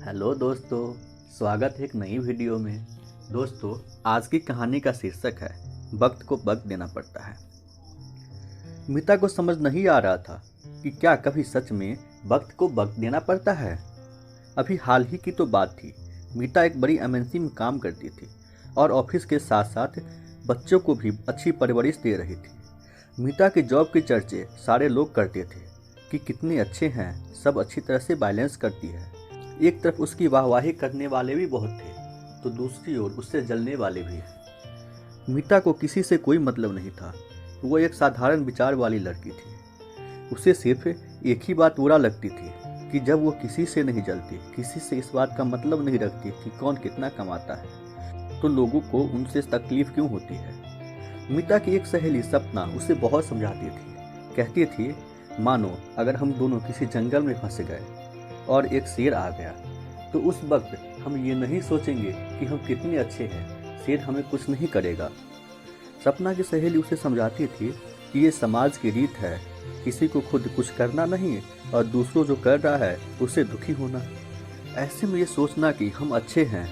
Hello दोस्तों, स्वागत है एक नई वीडियो में। दोस्तों, आज की कहानी का शीर्षक है वक्त को वक्त देना पड़ता है। मीता को समझ नहीं आ रहा था कि क्या कभी सच में वक्त को वक्त देना पड़ता है। अभी हाल ही की तो बात थी। मीता एक बड़ी एमएनसी में काम करती थी और ऑफिस के साथ साथ बच्चों को भी अच्छी परवरिश दे रही थी। मीता के जॉब के चर्चे सारे लोग करते थे कि कितने अच्छे हैं, सब अच्छी तरह से बैलेंस करती है। एक तरफ उसकी वाहवाही करने वाले भी बहुत थे तो दूसरी ओर उससे जलने वाले भी। मीता को किसी से कोई मतलब नहीं था। वो एक साधारण विचार वाली लड़की थी। उसे सिर्फ एक ही बात बुरा लगती थी कि जब वो किसी से नहीं जलती, किसी से इस बात का मतलब नहीं रखती कि कौन कितना कमाता है, तो लोगों को उनसे तकलीफ क्यों होती है। मीता की एक सहेली सपना उसे बहुत समझाती थी। कहती थी, मानो अगर हम दोनों किसी जंगल में फंस गए और एक शेर आ गया तो उस वक्त हम ये नहीं सोचेंगे कि हम कितने अच्छे हैं, शेर हमें कुछ नहीं करेगा। सपना की सहेली उसे समझाती थी कि ये समाज की रीत है, किसी को खुद कुछ करना नहीं और दूसरों जो कर रहा है उससे दुखी होना। ऐसे में ये सोचना कि हम अच्छे हैं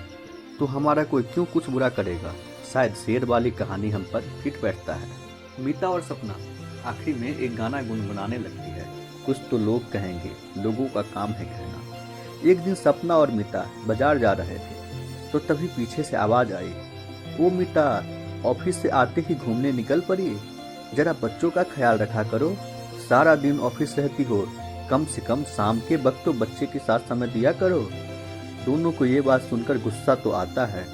तो हमारा कोई क्यों कुछ बुरा करेगा, शायद शेर वाली कहानी हम पर फिट बैठता है। मीता और सपना आखिरी में एक गाना गुनगुनाने लगती है। कुछ तो लोग कहेंगे, लोगों का काम है कहना। एक दिन सपना और मीता बाजार जा रहे थे तो तभी पीछे से आवाज आई, ओ मीता, ऑफिस से आते ही घूमने निकल पड़ी। जरा बच्चों का ख्याल रखा करो, सारा दिन ऑफिस रहती हो, कम से कम शाम के वक्त तो बच्चे के साथ समय दिया करो। दोनों को ये बात सुनकर गुस्सा तो आता है,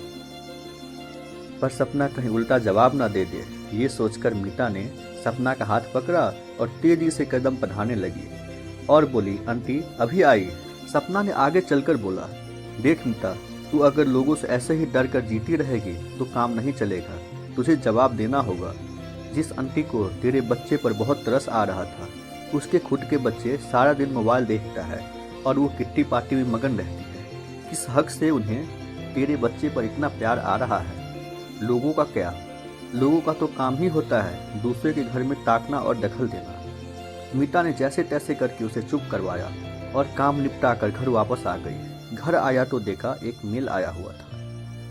पर सपना कहीं उल्टा जवाब ना दे दे, ये सोचकर मीता ने सपना का हाथ पकड़ा और तेजी से कदम बढ़ाने लगी और बोली, आंटी अभी आई। सपना ने आगे चलकर बोला, देख मीता, तू अगर लोगों से ऐसे ही डर कर जीती रहेगी तो काम नहीं चलेगा, तुझे जवाब देना होगा। जिस आंटी को तेरे बच्चे पर बहुत तरस आ रहा था, उसके खुद के बच्चे सारा दिन मोबाइल देखता है और वो किट्टी पार्टी में मगन रहती है। किस हक से उन्हें तेरे बच्चे पर इतना प्यार आ रहा है? लोगों का क्या? लोगों का तो काम ही होता है दूसरे के घर में ताकना और दखल देना। मीता ने जैसे तैसे करके उसे चुप करवाया और काम निपटा कर घर वापस आ गई। घर आया तो देखा एक मेल आया हुआ था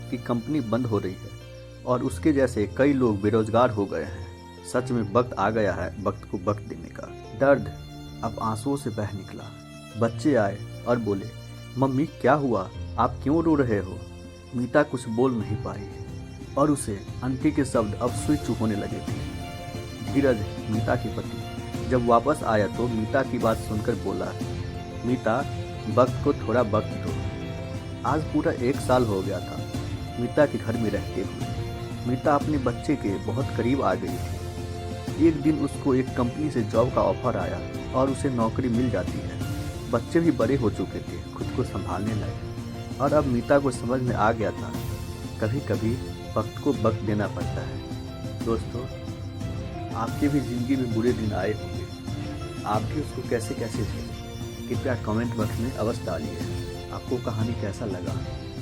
कि कंपनी बंद हो रही है और उसके जैसे कई लोग बेरोजगार हो गए हैं। सच में वक्त आ गया है वक्त को वक्त देने का। दर्द अब आंसुओं से बह निकला। बच्चे आए और बोले, मम्मी क्या हुआ, आप क्यों रो रहे हो? मीता कुछ बोल नहीं पाई और उसे आंटी के शब्द अब सुई चुप होने लगे थे। धीरज, मीता के पति, जब वापस आया तो मीता की बात सुनकर बोला, मीता वक्त को थोड़ा वक्त दो। आज पूरा 1 साल हो गया था मीता के घर में रहते हुए। मीता अपने बच्चे के बहुत करीब आ गई थी। एक दिन उसको एक कंपनी से जॉब का ऑफर आया और उसे नौकरी मिल जाती है। बच्चे भी बड़े हो चुके थे, खुद को संभालने लगे और अब मीता को समझ में आ गया था कभी कभी वक्त को वक्त देना पड़ता है। दोस्तों, आपके भी ज़िंदगी में बुरे दिन आए होंगे, आप भी उसको कैसे कैसे थे, कृपया कमेंट बॉक्स में अवश्य डालिए। आपको कहानी कैसा लगा?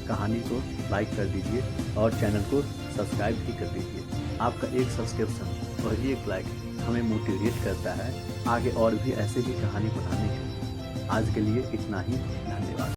कहानी को लाइक कर दीजिए और चैनल को सब्सक्राइब भी कर दीजिए। आपका एक सब्सक्रिप्शन और एक लाइक हमें मोटिवेट करता है आगे और भी ऐसे ही कहानी बनाने के लिए। आज के लिए इतना ही, धन्यवाद।